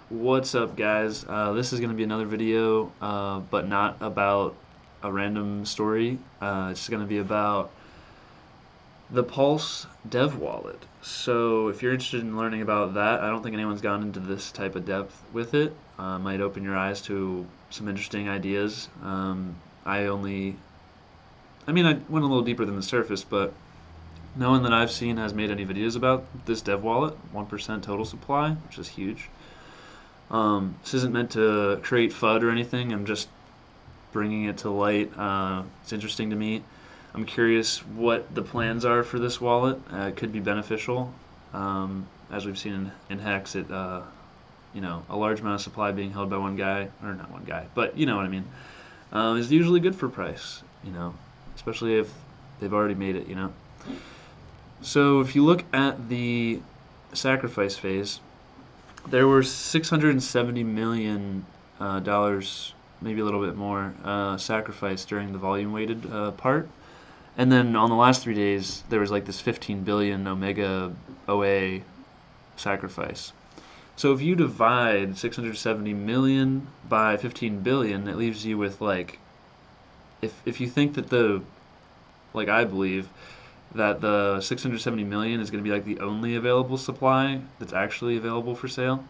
What's up, guys? This is going to be another video, but not about a random story. It's going to be about the Pulse dev wallet. So if you're interested in learning about that, I don't think anyone's gone into this type of depth with it. Might open your eyes to some interesting ideas. I went a little deeper than the surface, but no one that I've seen has made any videos about this dev wallet, 1% total supply, which is huge. This isn't meant to create FUD or anything. I'm just bringing it to light. It's interesting to me. I'm curious what the plans are for this wallet. It could be beneficial. As we've seen in Hex, a large amount of supply being held by one guy, or not one guy, but you know what I mean, is usually good for price, especially if they've already made it, So if you look at the sacrifice phase, there were $670 million, maybe a little bit more, sacrificed during the volume weighted part. And then on the last 3 days, there was like this 15 billion Omega OA sacrifice. So if you divide 670 million by 15 billion, it leaves you with if you think that I believe that the 670 million is going to be like the only available supply that's actually available for sale.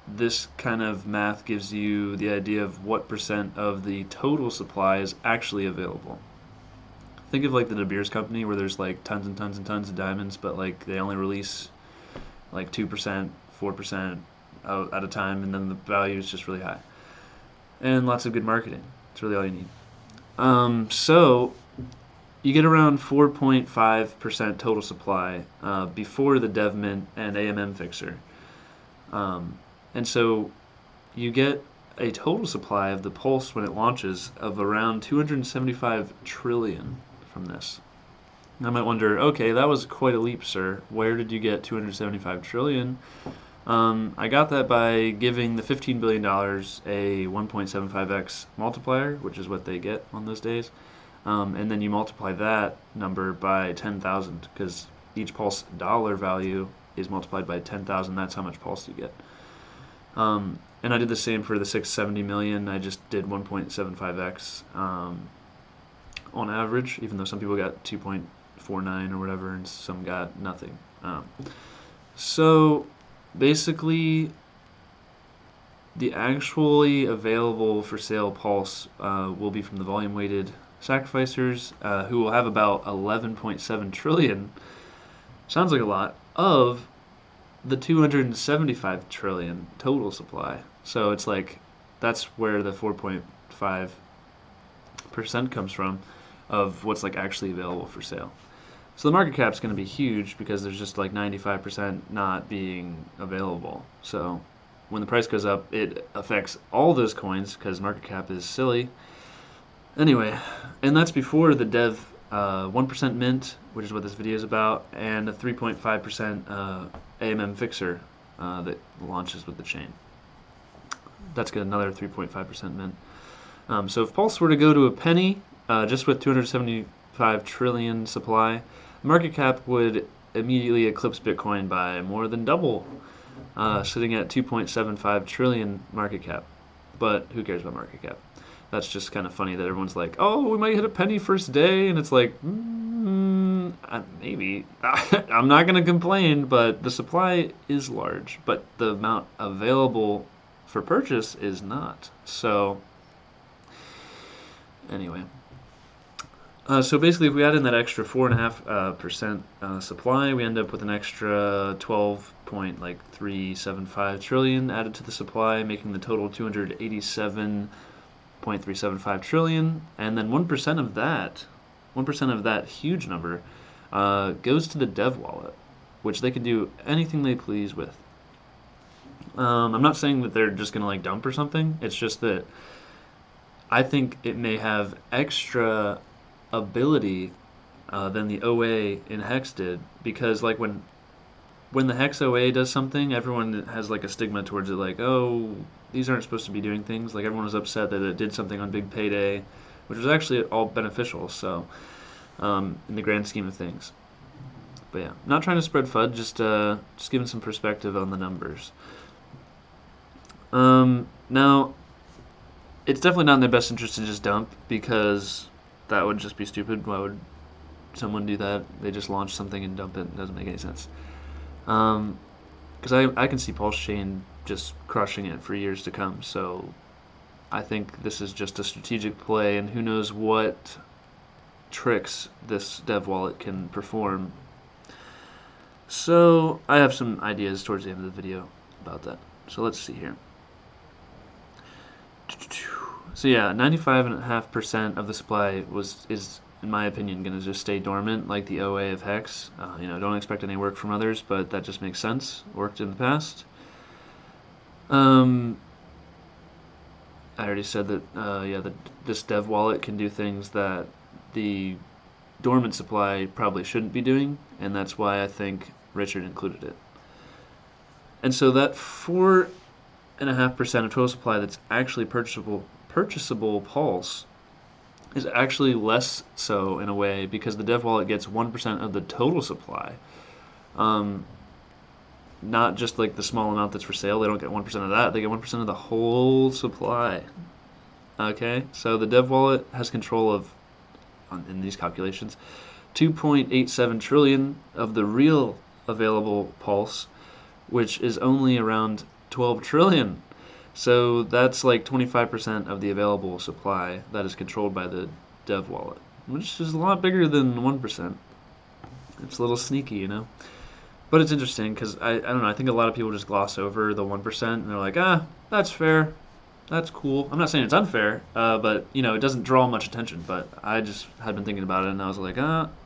This kind of math gives you the idea of what percent of the total supply is actually available. Think of like the De Beers company, where there's like tons and tons and tons of diamonds, but like they only release like 2%, 4% at a time, and then the value is just really high. And lots of good marketing. It's really all you need. So you get around 4.5% total supply before the dev mint and AMM fixer. And so you get a total supply of the Pulse when it launches of around 275 trillion from this. I might wonder, okay, that was quite a leap, sir. Where did you get 275 trillion? I got that by giving the $15 billion a 1.75x multiplier, which is what they get on those days. And then you multiply that number by 10,000, because each Pulse dollar value is multiplied by 10,000. That's how much Pulse you get. And I did the same for the 670 million. I just did 1.75x on average, even though some people got 2.49 or whatever, and some got nothing. So basically, the actually available for sale Pulse will be from the volume weighted sacrificers, who will have about 11.7 trillion, sounds like a lot, of the 275 trillion total supply. So it's like, that's where the 4.5% comes from of what's like actually available for sale. So the market cap's going to be huge because there's just like 95% not being available. So when the price goes up, it affects all those coins because market cap is silly. Anyway, and that's before the dev 1% mint, which is what this video is about, and a 3.5% AMM fixer that launches with the chain. That's got another 3.5% mint. So if Pulse were to go to a penny, just with 275 trillion supply, market cap would immediately eclipse Bitcoin by more than double, sitting at 2.75 trillion market cap. But who cares about market cap? That's just kind of funny that everyone's like, oh, we might hit a penny first day, and it's like, maybe. I'm not going to complain, but the supply is large, but the amount available for purchase is not. So anyway, so basically, if we add in that extra 4.5% supply, we end up with an extra 12.375 trillion added to the supply, making the total 287.375 trillion. And then 1% of that, 1% of that huge number, goes to the dev wallet, which they can do anything they please with. I'm not saying that they're just gonna like dump or something. It's just that I think it may have extra ability than the OA in Hex did, because like when the Hex OA does something, everyone has like a stigma towards it, like, oh, these aren't supposed to be doing things. Like everyone was upset that it did something on big payday, which was actually all beneficial. So in the grand scheme of things. But yeah, not trying to spread FUD, just giving some perspective on the numbers. Now, it's definitely not in their best interest to just dump, because that would just be stupid. Why would someone do that? They just launch something and dump it. It doesn't make any sense. Because I can see pulsechain just crushing it for years to come. So I think this is just a strategic play, and who knows what tricks this dev wallet can perform. So I have some ideas towards the end of the video about that. So let's see here. So yeah, 95.5% of the supply is in my opinion going to just stay dormant, like the OA of Hex. Don't expect any work from others, but that just makes sense. Worked in the past. I already said that this dev wallet can do things that the dormant supply probably shouldn't be doing, and that's why I think Richard included it. And so that 4.5% of total supply that's actually purchasable pulse is actually less so in a way, because the dev wallet gets 1% of the total supply. Not just like the small amount that's for sale. They don't get 1% of that. They get 1% of the whole supply. Okay, so the dev wallet has control of, in these calculations, 2.87 trillion of the real available pulse, which is only around 12 trillion. So that's like 25% of the available supply that is controlled by the dev wallet, which is a lot bigger than 1%. It's a little sneaky, But it's interesting because I don't know, I think a lot of people just gloss over the 1% and they're like, that's fair. That's cool. I'm not saying it's unfair, but it doesn't draw much attention. But I just had been thinking about it, and I was like,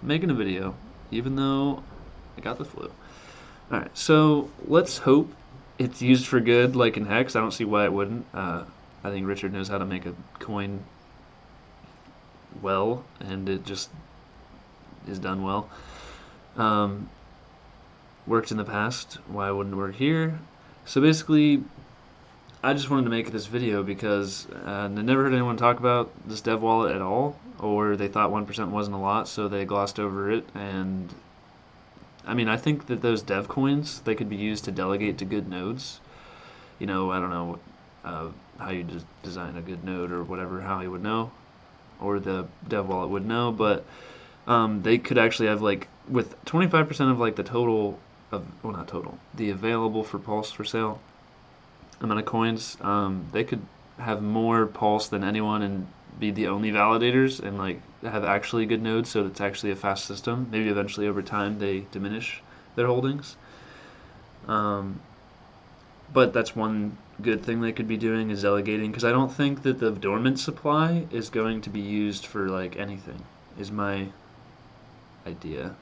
making a video, even though I got the flu. All right, so let's hope it's used for good, like in Hex. I don't see why it wouldn't. I think Richard knows how to make a coin well, and it just is done well. Worked in the past. Why wouldn't it work here? So basically, I just wanted to make this video because I never heard anyone talk about this dev wallet at all, or they thought 1% wasn't a lot, so they glossed over it. And I think that those dev coins, they could be used to delegate to good nodes. I don't know how you design a good node or whatever, how you would know, or the dev wallet would know, but they could actually have, like, with 25% of like the total of, well, not total, the available for Pulse for sale amount of coins, they could have more Pulse than anyone and be the only validators and like have actually good nodes, so it's actually a fast system. Maybe eventually over time they diminish their holdings. But that's one good thing they could be doing, is delegating, because I don't think that the dormant supply is going to be used for like anything, is my idea.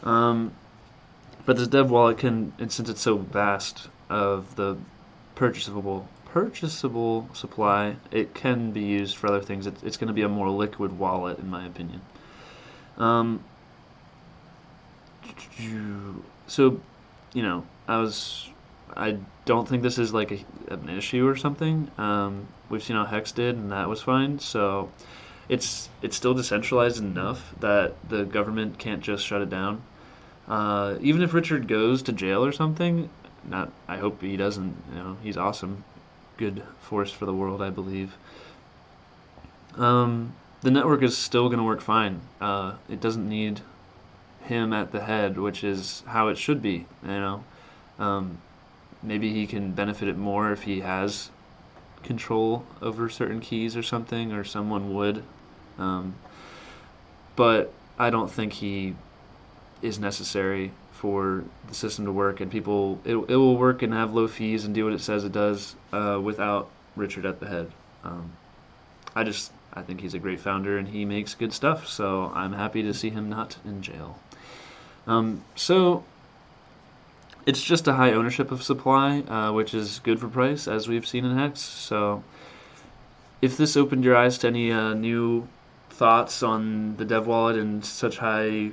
But this dev wallet can, and since it's so vast of the purchasable supply, it can be used for other things. It's going to be a more liquid wallet, in my opinion. So, I don't think this is like an issue or something. We've seen how Hex did, and that was fine. So it's still decentralized enough that the government can't just shut it down. Even if Richard goes to jail or something, I hope he doesn't. He's awesome, good force for the world, I believe. The network is still going to work fine. It doesn't need him at the head, which is how it should be. Maybe he can benefit it more if he has control over certain keys or something, or someone would. But I don't think he is necessary for the system to work, and it will work and have low fees and do what it says it does without Richard at the head. I think he's a great founder and he makes good stuff, so I'm happy to see him not in jail. So it's just a high ownership of supply, which is good for price, as we've seen in Hex. So if this opened your eyes to any new thoughts on the dev wallet and such high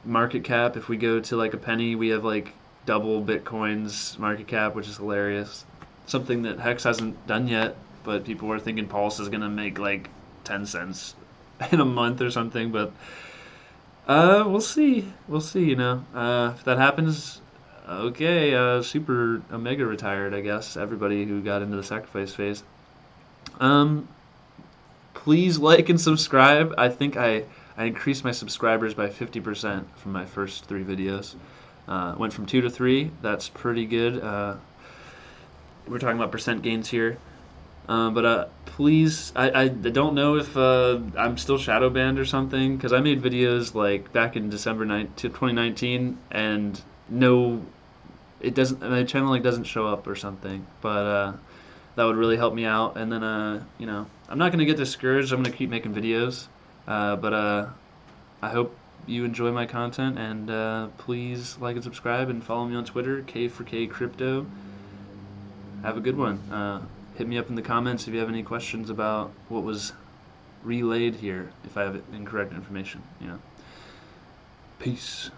market cap, if we go to like a penny, we have like double Bitcoin's market cap, which is hilarious. Something that Hex hasn't done yet, but people are thinking Pulse is gonna make like 10 cents in a month or something. But we'll see. If that happens, Okay, super omega retired, I guess. Everybody who got into the sacrifice phase. Um, Please like and subscribe. I think I increased my subscribers by 50% from my first 3 videos. Went from 2 to 3. That's pretty good. We're talking about percent gains here. But please, I don't know if I'm still shadow banned or something because I made videos like back in December 2019 and no, it doesn't. My channel like doesn't show up or something. But that would really help me out. And then I'm not gonna get discouraged. I'm gonna keep making videos. But I hope you enjoy my content and please like and subscribe and follow me on Twitter, K4K Crypto. Have a good one. Hit me up in the comments if you have any questions about what was relayed here, if I have incorrect information. Peace.